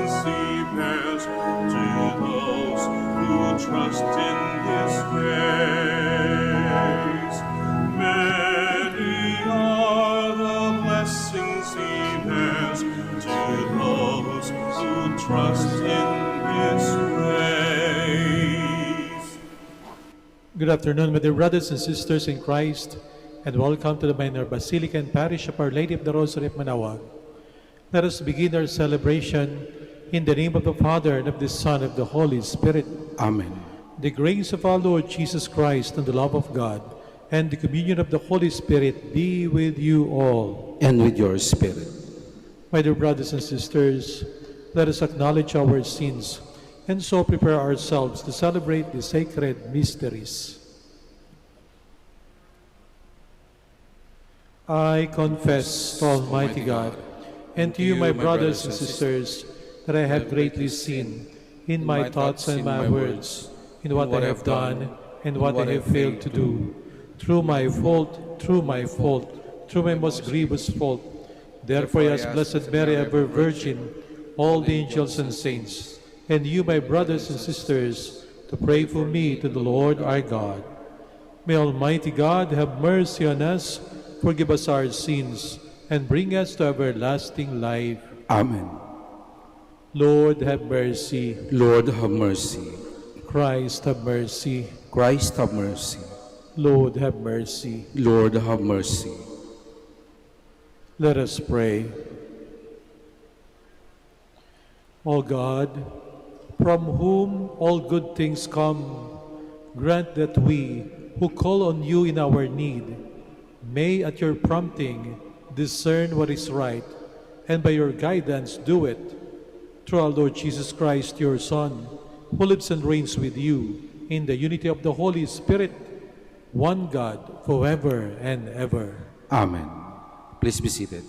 blessings He bears to those who trust in His ways. Many are the blessings He bears to those who trust in His ways. Good afternoon, my dear brothers and sisters in Christ, and welcome to the Minor Basilica and Parish of Our Lady of the Rosary of Manaoag. Let us begin our celebration in the name of the Father, and of the Son, and of the Holy Spirit. Amen. The grace of our Lord Jesus Christ, and the love of God, and the communion of the Holy Spirit be with you all. And with your spirit. My dear brothers and sisters, let us acknowledge our sins and so prepare ourselves to celebrate the sacred mysteries. I confess to Almighty God and to you, my brothers and sisters, that I have greatly sinned in my thoughts and my words, in what I have done and what I have failed to do, through my fault, through my most grievous fault. Therefore, I ask Blessed Mary, ever Virgin, all the angels and saints, and you, my brothers and sisters, to pray for me to the Lord our God. May Almighty God have mercy on us, forgive us our sins, and bring us to everlasting life. Amen. Lord, have mercy. Lord, have mercy. Christ, have mercy. Christ, have mercy. Lord, have mercy. Lord, have mercy. Let us pray. O God, from whom all good things come, grant that we, who call on you in our need, may at your prompting discern what is right, and by your guidance do it. Through our Lord Jesus Christ, your Son, who lives and reigns with you in the unity of the Holy Spirit, one God, forever and ever. Amen. Please be seated.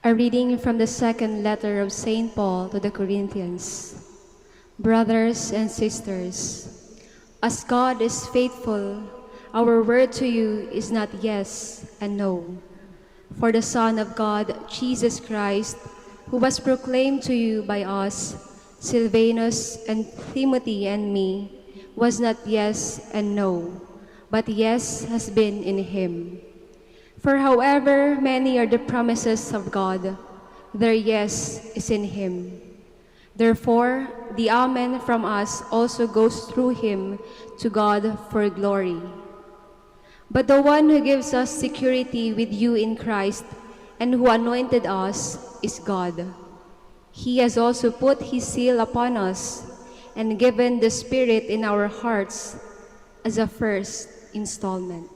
A reading from the second letter of St. Paul to the Corinthians. Brothers and sisters, as God is faithful, our word to you is not yes and no. For the Son of God, Jesus Christ, who was proclaimed to you by us, Silvanus and Timothy and me, was not yes and no, but yes has been in him. For however many are the promises of God, their yes is in him. Therefore, the Amen from us also goes through him to God for glory. But the one who gives us security with you in Christ and who anointed us is God. He has also put his seal upon us and given the Spirit in our hearts as a first installment.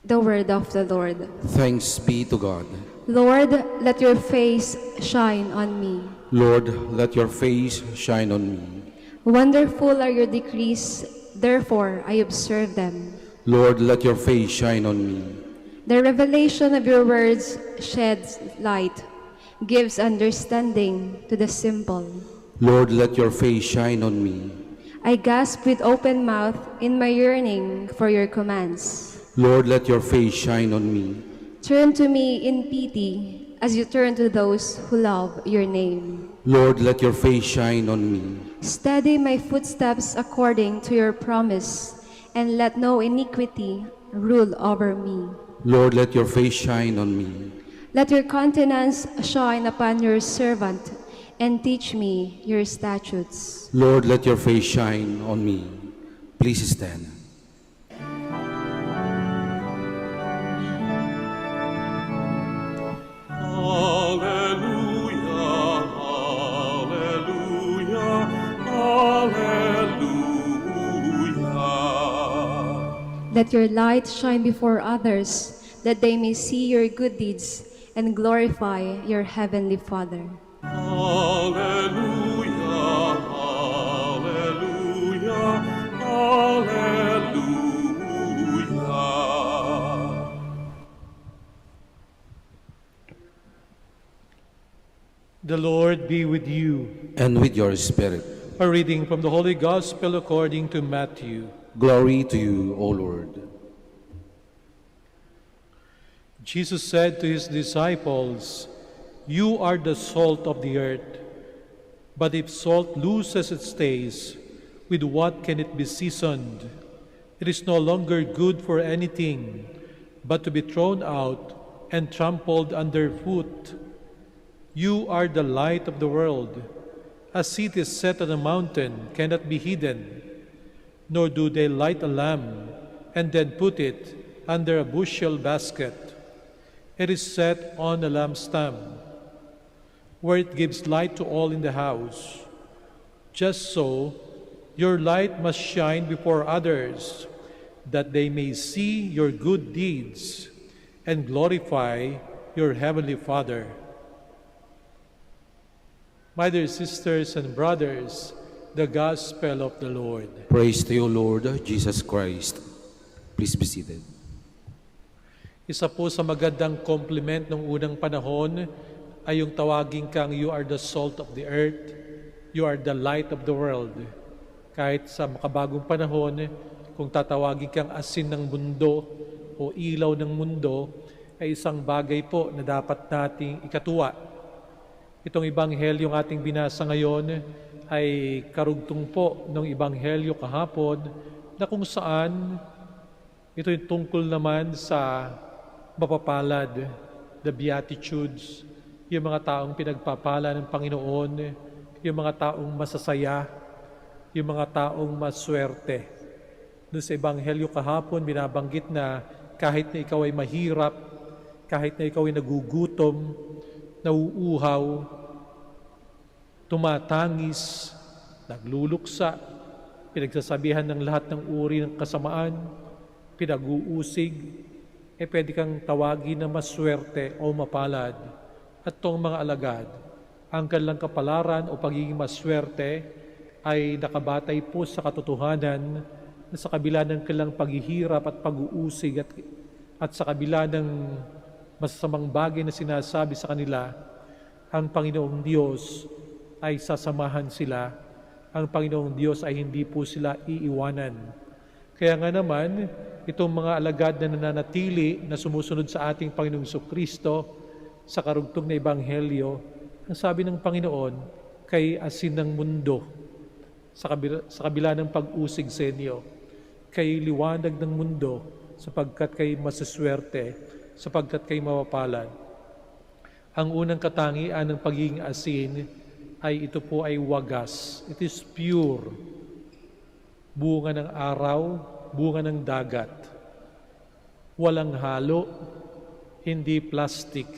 The word of the Lord. Thanks be to God. Lord, let your face shine on me. Lord, let your face shine on me. Wonderful are your decrees, therefore I observe them. Lord, let your face shine on me. The revelation of your words sheds light, gives understanding to the simple. Lord, let your face shine on me. I gasp with open mouth in my yearning for your commands. Lord, let your face shine on me. Turn to me in pity as you turn to those who love your name. Lord, let your face shine on me. Steady my footsteps according to your promise, and let no iniquity rule over me. Lord, let your face shine on me. Let your countenance shine upon your servant, and teach me your statutes. Lord, let your face shine on me. Please stand. Alleluia, alleluia, alleluia. Let your light shine before others, that they may see your good deeds and glorify your heavenly Father. Alleluia, alleluia, alleluia. The Lord be with you. And with your spirit. A reading from the Holy Gospel according to Matthew. Glory to you, O Lord. Jesus said to his disciples, You are the salt of the earth. But if salt loses its taste, with what can it be seasoned? It is no longer good for anything but to be thrown out and trampled underfoot. You are the light of the world. A city set on a mountain cannot be hidden, nor do they light a lamp and then put it under a bushel basket. It is set on a lampstand, where it gives light to all in the house. Just so, your light must shine before others, that they may see your good deeds and glorify your heavenly Father. My dear sisters and brothers, the Gospel of the Lord. Praise to you, Lord Jesus Christ. Please be seated. Isa po sa magandang compliment ng unang panahon ay yung tawagin kang you are the salt of the earth, you are the light of the world. Kahit sa makabagong panahon, kung tatawagin kang asin ng mundo o ilaw ng mundo, ay isang bagay po na dapat nating ikatuwa. Itong Ebanghelyong ating binasa ngayon ay karugtong po ng Ebanghelyo kahapon na kung saan ito yung tungkol naman sa mapapalad, the Beatitudes, yung mga taong pinagpapala ng Panginoon, yung mga taong masasaya, yung mga taong maswerte. Doon sa Ebanghelyo kahapon, binabanggit na kahit na ikaw ay mahirap, kahit na ikaw ay nagugutom, nauuhaw, tumatangis, nagluluksa, pinagsasabihan ng lahat ng uri ng kasamaan, pinag-uusig, pwede kang tawagin na maswerte o mapalad. At tong mga alagad, ang kanilang kapalaran o pagiging maswerte ay nakabatay po sa katotohanan na sa kabila ng kanilang paghihirap at pag-uusig at sa kabila ng masasamang bagay na sinasabi sa kanila, ang Panginoong Diyos ay sasamahan sila. Ang Panginoong Diyos ay hindi po sila iiwanan. Kaya nga naman, itong mga alagad na nananatili na sumusunod sa ating Panginoong Kristo sa karugtong na Ebanghelyo, ang sabi ng Panginoon, kay asin ng mundo sa kabila ng pag-usig sa inyo, kay liwanag ng mundo sapagkat kay masaswerte, sapagkat kay mapapalad. Ang unang katangian ng pagiging asin ay ito po ay wagas. It is pure. Bunga ng araw, bunga ng dagat. Walang halo, hindi plastic,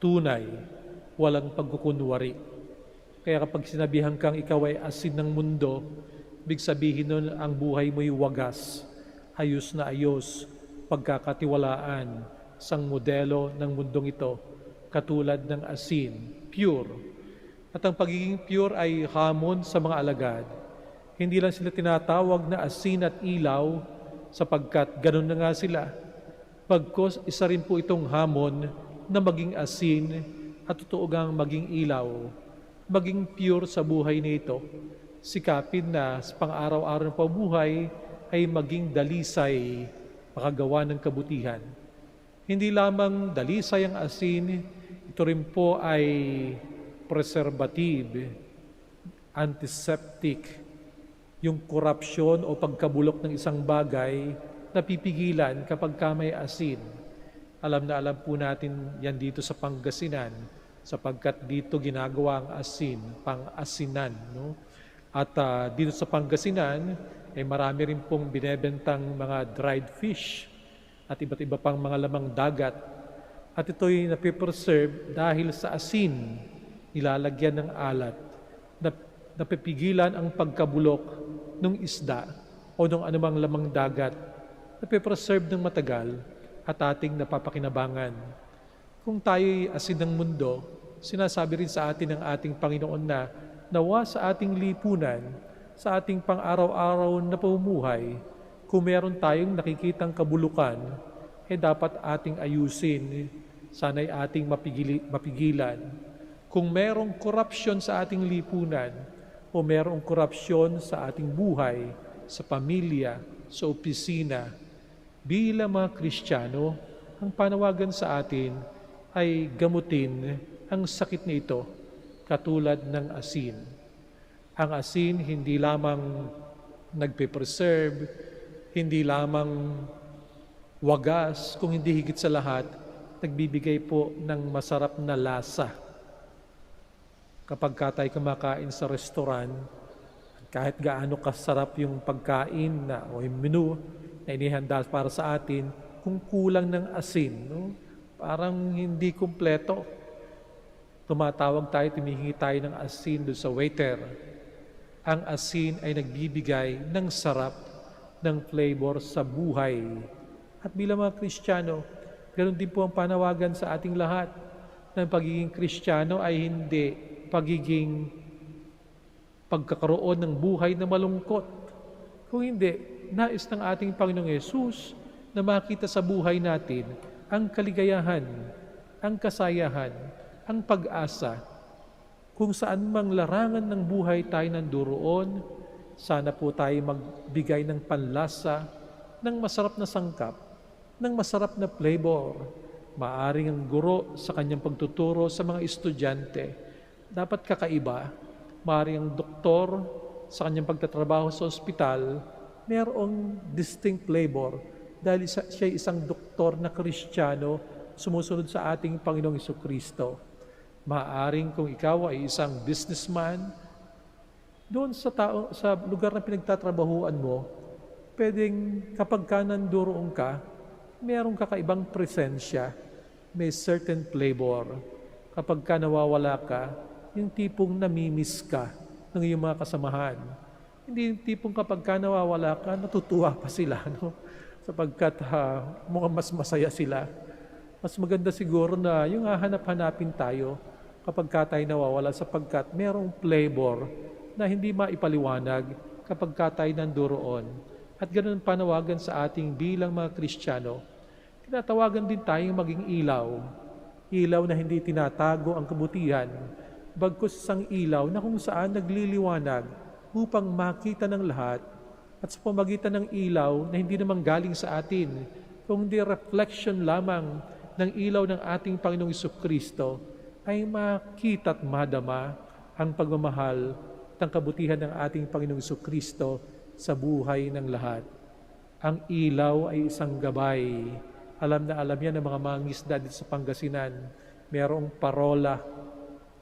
tunay, walang pagkukunwari. Kaya kapag sinabihan kang ikaw ay asin ng mundo, big sabihin nun ang buhay mo'y wagas, ayos na ayos, pagkakatiwalaan, sang modelo ng mundong ito, katulad ng asin, pure. At ang pagiging pure ay hamon sa mga alagad. Hindi lang sila tinatawag na asin at ilaw sapagkat ganun na nga sila. Pagkos isa rin po itong hamon na maging asin at totoo gang maging ilaw, maging pure sa buhay nito. Sikapin na sa pang-araw-araw ng pabuhay ay maging dalisay, makagawa ng kabutihan. Hindi lamang dalisay ang asin, ito rin po ay preservative, antiseptic, yung korupsyon o pagkabulok ng isang bagay na pipigilan kapag ka may asin. Alam na alam po natin yan dito sa Pangasinan sapagkat dito ginagawa ang asin, pang-asinan. No? At dito sa Pangasinan, marami rin pong binebentang mga dried fish at iba't iba pang mga lamang dagat. At ito'y napipreserve dahil sa asin, nilalagyan ng alat, napipigilan ang pagkabulok ng isda o ng anumang lamang dagat, napipreserve ng matagal at ating napapakinabangan. Kung tayo'y asin ng mundo, sinasabi rin sa atin ng ating Panginoon na nawa sa ating lipunan, sa ating pang-araw-araw na pamumuhay, kung meron tayong nakikitang kabulukan, dapat ating ayusin, sana'y ating mapigilan. Kung merong korupsyon sa ating lipunan, o merong korupsyon sa ating buhay, sa pamilya, sa opisina, bilang mga Kristiyano, ang panawagan sa atin ay gamutin ang sakit nito katulad ng asin. Ang asin hindi lamang nagpe-preserve, hindi lamang wagas, kung hindi higit sa lahat, nagbibigay po ng masarap na lasa. Kapag tayo kumakain sa restaurant, kahit gaano kasarap yung pagkain o yung menu na inihanda para sa atin, kung kulang ng asin, no? Parang hindi kumpleto. Tumatawag tayo, tumihingi tayo ng asin doon sa waiter. Ang asin ay nagbibigay ng sarap, ng flavor sa buhay. At bilang mga Kristiyano, ganoon din po ang panawagan sa ating lahat. Ng pagiging Kristiyano ay hindi pagkakaroon ng buhay na malungkot. Kung hindi, nais ng ating Panginoong Yesus na makita sa buhay natin ang kaligayahan, ang kasayahan, ang pag-asa. Kung saan mang larangan ng buhay tayo nanduroon, sana po tayo magbigay ng panlasa, ng masarap na sangkap, ng masarap na flavor. Maaring ang guro sa kanyang pagtuturo sa mga estudyante, dapat kakaiba. Maaring ang doktor sa kanyang pagtatrabaho sa ospital, mayroong distinct flavor dahil siya isang doktor na Kristiyano sumusunod sa ating Panginoong Jesucristo. Maaring kung ikaw ay isang businessman, doon sa lugar na pinagtatrabahuan mo, pwedeng kapag ka nanduroon ka, mayroong kakaibang presensya, may certain flavor. Kapag ka nawawala ka, yung tipong namimiss ka ng iyong mga kasamahan. Hindi yung tipong kapag ka nawawala ka, natutuwa pa sila, no? Sapagkat mukhang mas masaya sila. Mas maganda siguro na yung hahanap-hanapin tayo kapag ka tayo nawawala sapagkat merong flavor na hindi maipaliwanag kapag ka tayo nanduroon. At ganoon panawagan sa ating bilang mga Kristiyano. Tinatawagan din tayong maging ilaw. Ilaw na hindi tinatago ang kabutihan, bagkus isang ilaw na kung saan nagliliwanag upang makita ng lahat. At sa pamagitan ng ilaw na hindi naman galing sa atin, kundi reflection lamang ng ilaw ng ating Panginoong Jesucristo, ay makita at madama ang pagmamahal at ang kabutihan ng ating Panginoong Jesucristo sa buhay ng lahat. Ang ilaw ay isang gabay. Alam na alam yan ng mga mangingisda dito sa Pangasinan. Merong parola.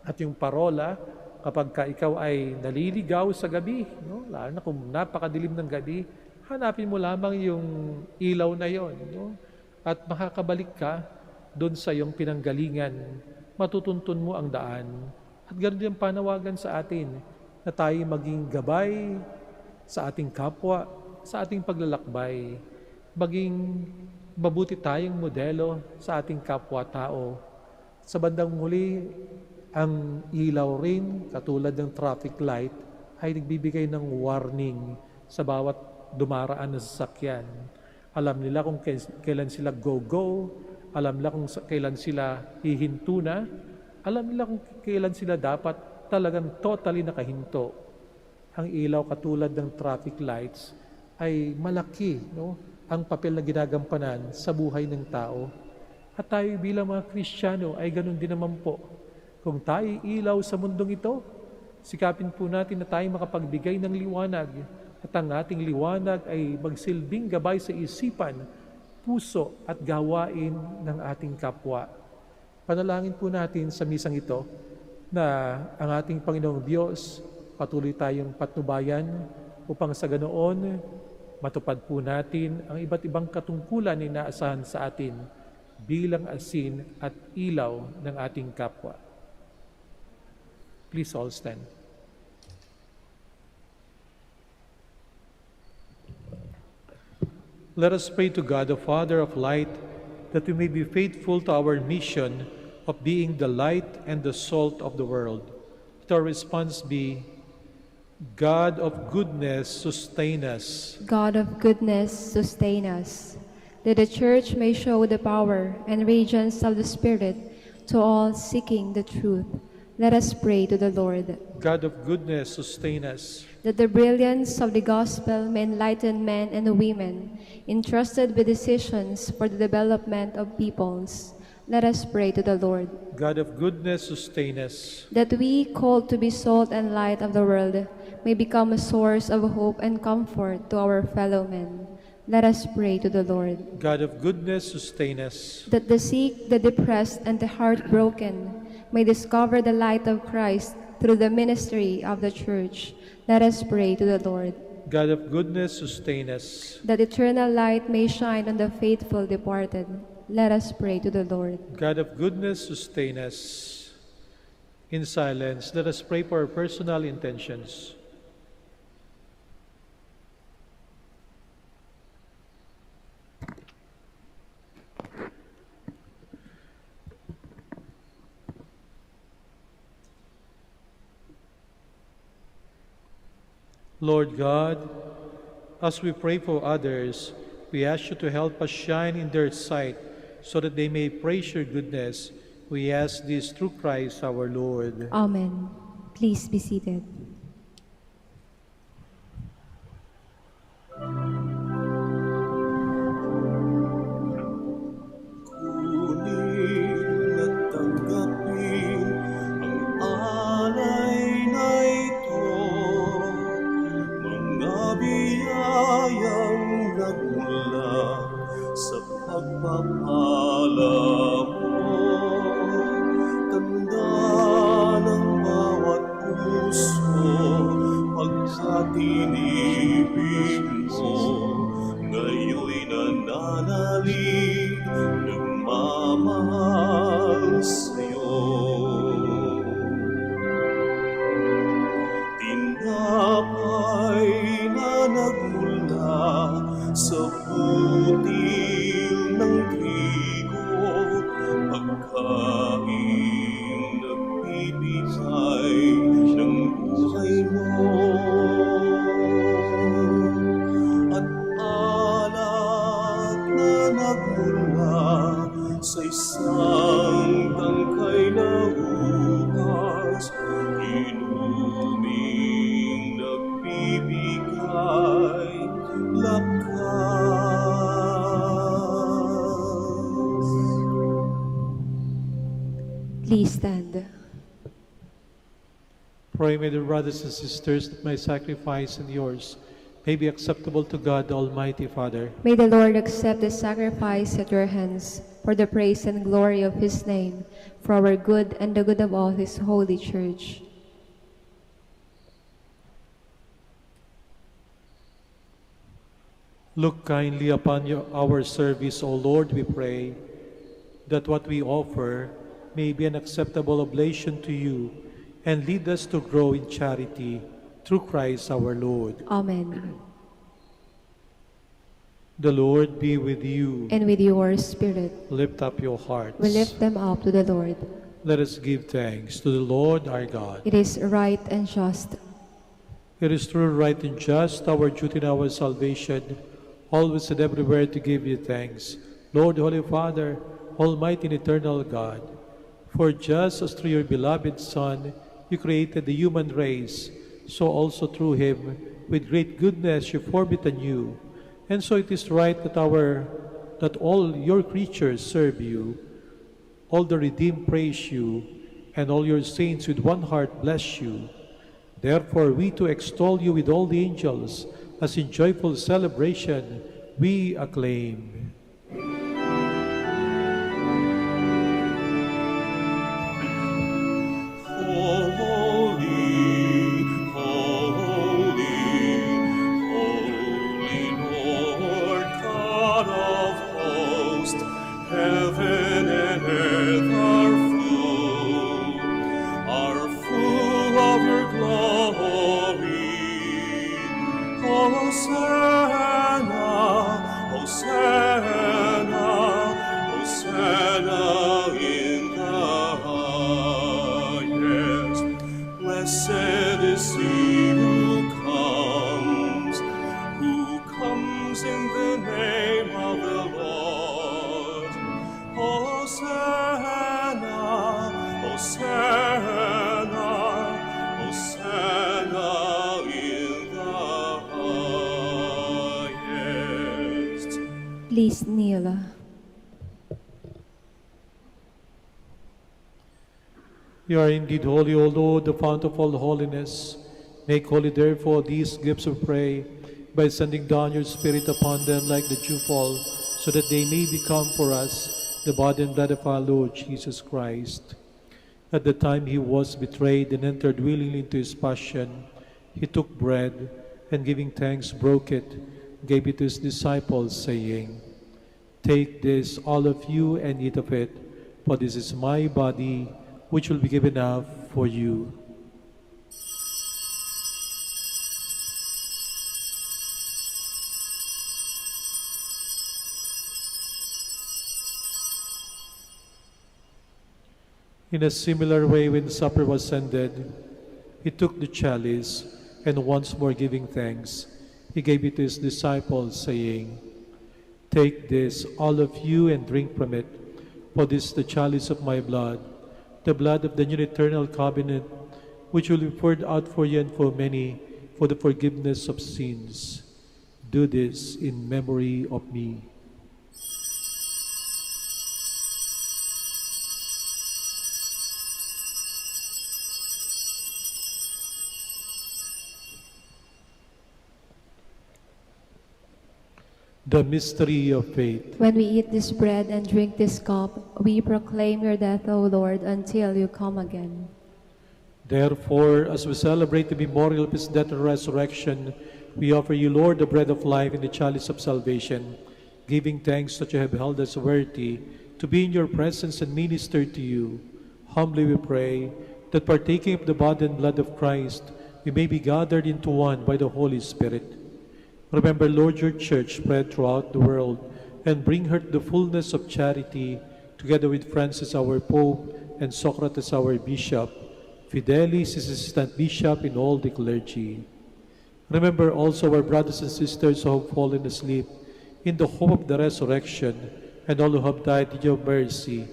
At yung parola, kapag ka ikaw ay naliligaw sa gabi, no? Lalo na kung napakadilim ng gabi, hanapin mo lamang yung ilaw na yon, no? At makakabalik ka doon sa iyong pinanggalingan. Matutuntun mo ang daan. At ganoon din ang panawagan sa atin na tayo maging gabay sa ating kapwa, sa ating paglalakbay. Maging mabuti tayong modelo sa ating kapwa-tao. Sa bandang huli, ang ilaw rin, katulad ng traffic light, ay nagbibigay ng warning sa bawat dumaraan na sasakyan. Alam nila kung kailan sila go-go, alam nila kung kailan sila hihinto na, alam nila kung kailan sila dapat talagang totally nakahinto. Ang ilaw katulad ng traffic lights ay malaki, no? Ang papel na ginagampanan sa buhay ng tao. At tayo bilang mga Kristiyano ay ganun din naman po. Kung tayo ilaw sa mundong ito, sikapin po natin na tayo makapagbigay ng liwanag at ang ating liwanag ay magsilbing gabay sa isipan, puso at gawain ng ating kapwa. Panalangin po natin sa misang ito na ang ating Panginoong Diyos patuloy tayong patnubayan upang sa ganoon matupad po natin ang iba't ibang katungkulan na inaasahan sa atin bilang asin at ilaw ng ating kapwa. Please all stand. Let us pray to God, the Father of light, that we may be faithful to our mission of being the light and the salt of the world. Let our response be, God of goodness, sustain us. God of goodness, sustain us. That the Church may show the power and radiance of the Spirit to all seeking the truth. Let us pray to the Lord. God of goodness, sustain us. That the brilliance of the gospel may enlighten men and women entrusted with decisions for the development of peoples. Let us pray to the Lord. God of goodness, sustain us. That we, called to be salt and light of the world, may become a source of hope and comfort to our fellow men. Let us pray to the Lord. God of goodness, sustain us. That the sick, the depressed, and the heartbroken may discover the light of Christ through the ministry of the Church. Let us pray to the Lord. God of goodness, sustain us. That eternal light may shine on the faithful departed. Let us pray to the Lord. God of goodness, sustain us. In silence, let us pray for our personal intentions. Lord God, as we pray for others, we ask you to help us shine in their sight so that they may praise your goodness. We ask this through Christ our Lord. Amen. Please be seated. Kunin at tanggapin ang alay na ito, mga biyayang nagmula sa pagpapala mo. Tanda ng bawat puso, pagkatinibig mo, ngayon'y nananalig, nagmamahal sa'yo. Tinapay na nagmula sa butil ng trigo, pagkain nagbibigay ng buhay mo. At alat na nagmula sa isang tangkay na upas, inuming nagbibigay lakas. Please stand. Pray, my dear brothers and sisters, that my sacrifice and yours may be acceptable to God, the Almighty Father. May the Lord accept the sacrifice at your hands for the praise and glory of his name, for our good and the good of all his holy church. Look kindly upon our service, O Lord, we pray, that what we offer may be an acceptable oblation to you, and lead us to grow in charity through Christ our Lord. Amen. The Lord be with you. And with your spirit, Lift up your hearts. we lift them up to the Lord. Let us give thanks to the Lord our God. It is right and just. It is true, right, and just, our duty and our salvation, always and everywhere to give you thanks, Lord, Holy Father, Almighty and eternal God. For just as through your beloved Son you created the human race, so also through him, with great goodness, you formed it anew. And so it is right that all your creatures serve you, all the redeemed praise you, and all your saints with one heart bless you. Therefore we too extol you with all the angels, as in joyful celebration we acclaim. Holy, holy, holy Lord God of hosts, heaven and earth are full of your glory. Hosanna, Hosanna, Hosanna in the highest. Blessed is he who comes in the name of the Lord. Hosanna, Hosanna, Hosanna in the highest. Please kneel. You are indeed holy, O Lord, the fount of all holiness. Make holy, therefore, these gifts, we pray, by sending down your Spirit upon them like the dewfall, so that they may become for us the body and blood of our Lord Jesus Christ. At the time he was betrayed and entered willingly into his passion, he took bread, and giving thanks, broke it, gave it to his disciples, saying, "Take this, all of you, and eat of it, for this is my body, which will be given up for you." In a similar way, when supper was ended, he took the chalice, and once more giving thanks, he gave it to his disciples, saying, "Take this, all of you, and drink from it, for this is the chalice of my blood, the blood of the new eternal covenant, which will be poured out for you and for many for the forgiveness of sins. Do this in memory of me." The mystery of faith. When we eat this bread and drink this cup, we proclaim your death, O Lord, until you come again. Therefore, as we celebrate the memorial of his death and resurrection, we offer you, Lord, the bread of life and the chalice of salvation, giving thanks that you have held us worthy to be in your presence and minister to you. Humbly we pray that partaking of the body and blood of Christ, we may be gathered into one by the Holy Spirit. Remember, Lord, your church spread throughout the world, and bring her to the fullness of charity, together with Francis our Pope and Socrates our Bishop, Fidelis his assistant bishop, and all the clergy. Remember also our brothers and sisters who have fallen asleep in the hope of the resurrection, and all who have died in your mercy.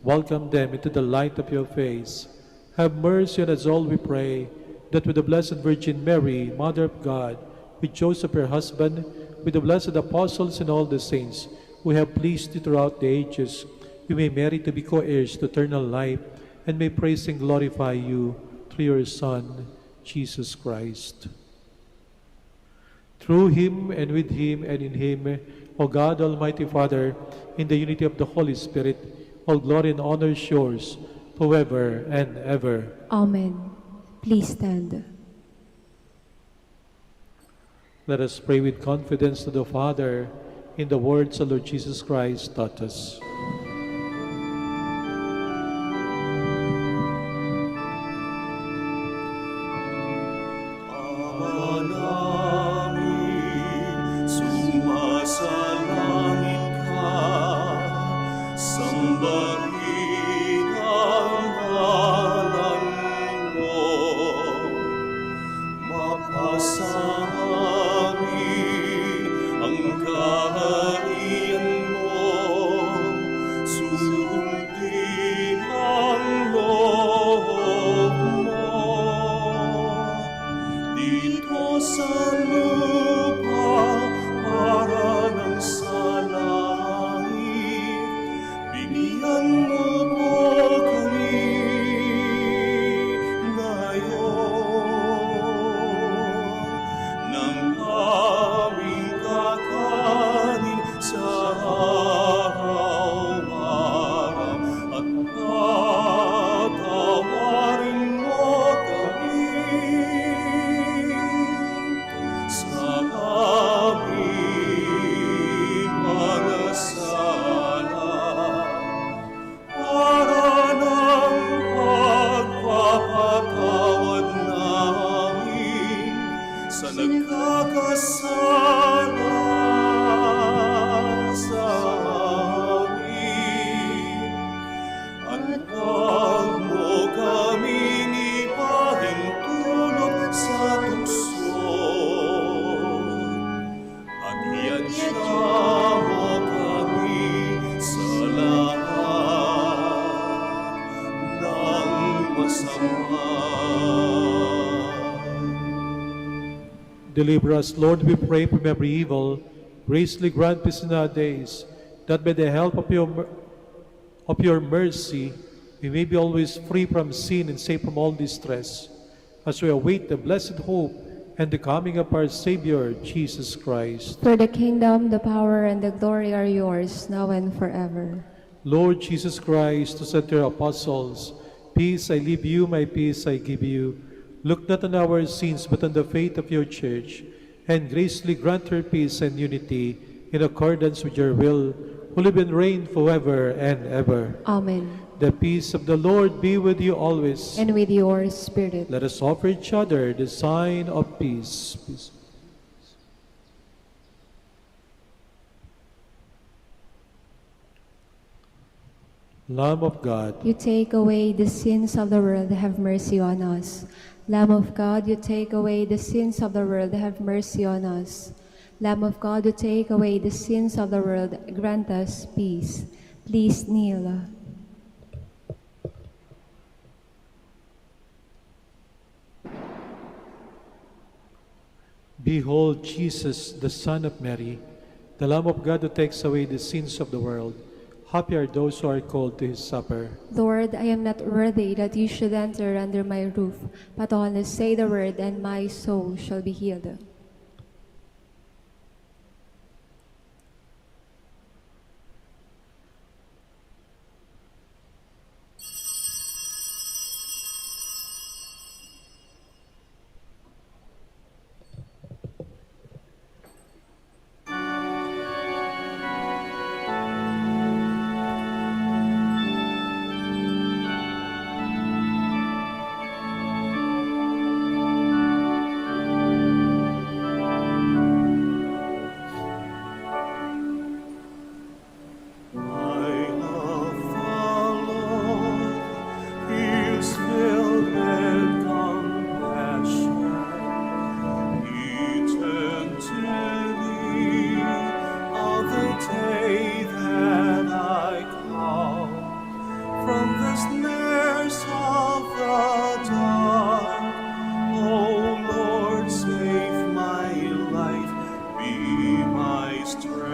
Welcome them into the light of your face. Have mercy on us all, we pray, that with the Blessed Virgin Mary, Mother of God, with Joseph her husband, with the blessed apostles and all the saints who have pleased you throughout the ages, we may merit to be co-heirs to eternal life, and may praise and glorify you through your Son, Jesus Christ. Through him, and with him, and in him, O God, Almighty Father, in the unity of the Holy Spirit, all glory and honor is yours, forever and ever. Amen. Please stand. Let us pray with confidence to the Father in the words the Lord Jesus Christ taught us. Ama namin, sumasalangit ka, sambahin ang ngalan mo, mapasa ang kaharian mo, sundin ang loob mo. Dito sa lupa, para ng sa langit, bigyan mo po kami ngayon ng aming kakanin sa araw-araw, at patawarin mo kami sa aming mga sala, para ng pagpapatawad namin sa nagkakasala sa amin. At huwag mo kaming ipahintulot sa tukso, at iansya mo kami sa lahat ng masama. Deliver us, Lord, we pray, from every evil. Graciously grant peace in our days, that by the help of your mercy we may be always free from sin and safe from all distress, as we await the blessed hope and the coming of our Savior, Jesus Christ. For the kingdom, the power, and the glory are yours, now and forever. Lord Jesus Christ, who said to your apostles, "Peace I leave you, my peace I give you," look not on our sins, but on the faith of your church, and graciously grant her peace and unity in accordance with your will, who live and reign forever and ever. Amen. The peace of the Lord be with you always. And with your spirit. Let us offer each other the sign of peace. Peace. Lamb of God, You take away the sins of the world, have mercy on us. Lamb of God, you take away the sins of the world, have mercy on us. Lamb of God, you take away the sins of the world, grant us peace. Please kneel. behold Jesus, the Son of Mary, the Lamb of God who takes away the sins of the world. Happy are those who are called to his supper. Lord, I am not worthy that you should enter under my roof, but only say the word, and my soul shall be healed. I love the Lord, He is filled with compassion. He turned to me on the day that I call from the snares of the dark. Oh Lord, save my life, be my strength.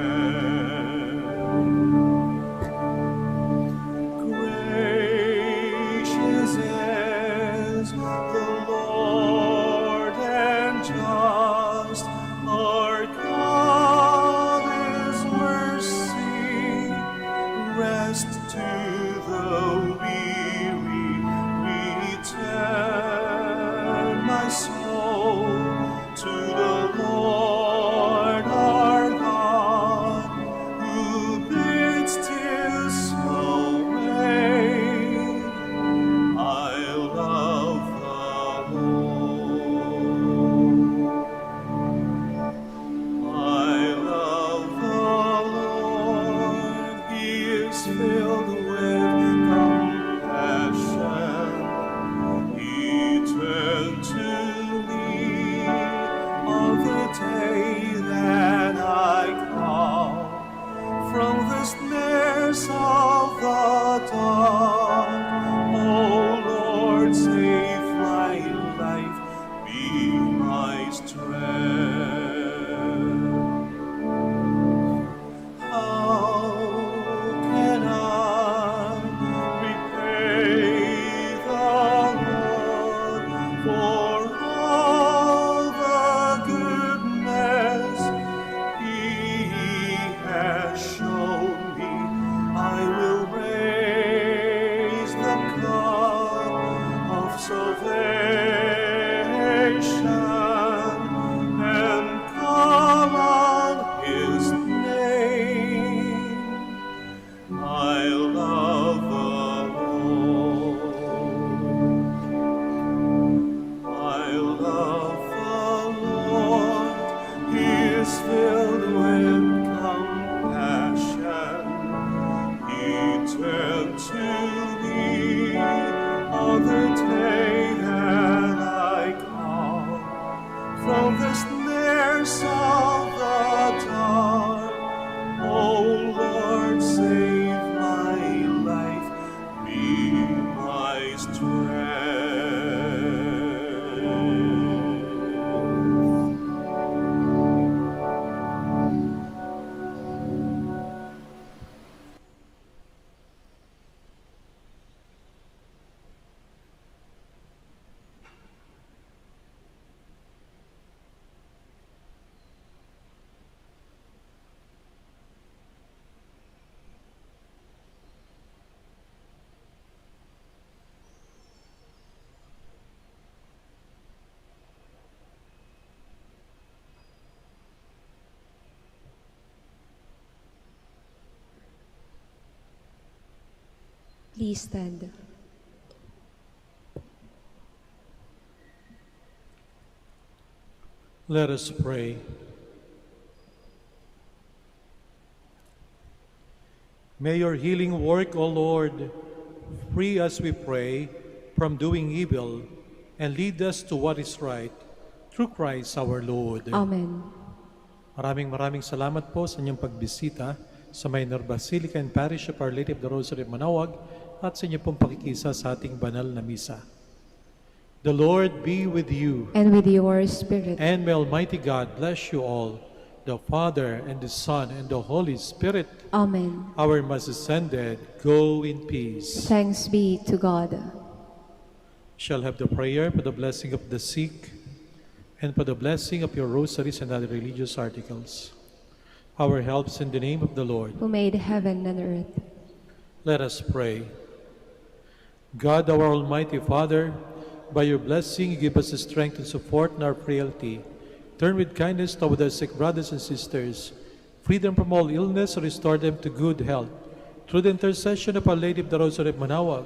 Gracious is the Lord and just. Our God is mercy. Rest to the weary. Return my soul to the Lord our God, who bids 'tis so rain. I love the Lord. I love the Lord. He is filled with compassion. He turned to me on the day that I call from the snares of the dark. Oh Lord, save my life, be my strength. How can I repay the Lord for all the goodness He has shown me? I will raise the cup of salvation and call on His name. I love the Lord. I love the Lord. He is filled with compassion. He turned to me on the day that Please stand. Let us pray. May your healing work, O Lord, free us, we pray, from doing evil and lead us to what is right, through Christ our Lord. Amen. Maraming salamat po sa inyong pagbisita sa Minor Basilica and Parish of Our Lady of the Rosary of Manaoag at sa inyong pong pakikisa sa ating banal na misa. The Lord be with you. And with your spirit. And may Almighty God bless you all, the Father, and the Son, and the Holy Spirit. Amen. Our Mass is ended. Go in peace. Thanks be to God. Shall have the prayer for the blessing of the sick and for the blessing of your rosaries and other religious articles. Our helps in the name of the Lord. Who made heaven and earth. Let us pray. God, our Almighty Father, by your blessing, you give us the strength and support in our frailty. Turn with kindness toward our sick brothers and sisters. Free them from all illness and restore them to good health. Through the intercession of Our Lady of the Rosary of Manaoag,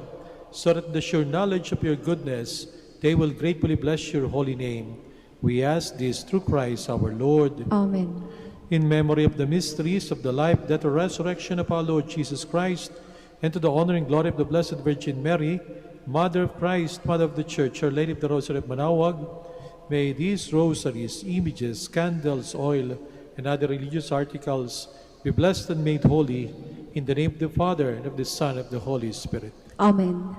so that the sure knowledge of your goodness, they will gratefully bless your holy name. We ask this through Christ our Lord. Amen. In memory of the mysteries of the life, death, and resurrection of our Lord Jesus Christ, and to the honor and glory of the Blessed Virgin Mary, Mother of Christ, Mother of the Church, Our Lady of the Rosary of Manaoag, may these rosaries, images, candles, oil, and other religious articles be blessed and made holy in the name of the Father, and of the Son, and of the Holy Spirit. Amen.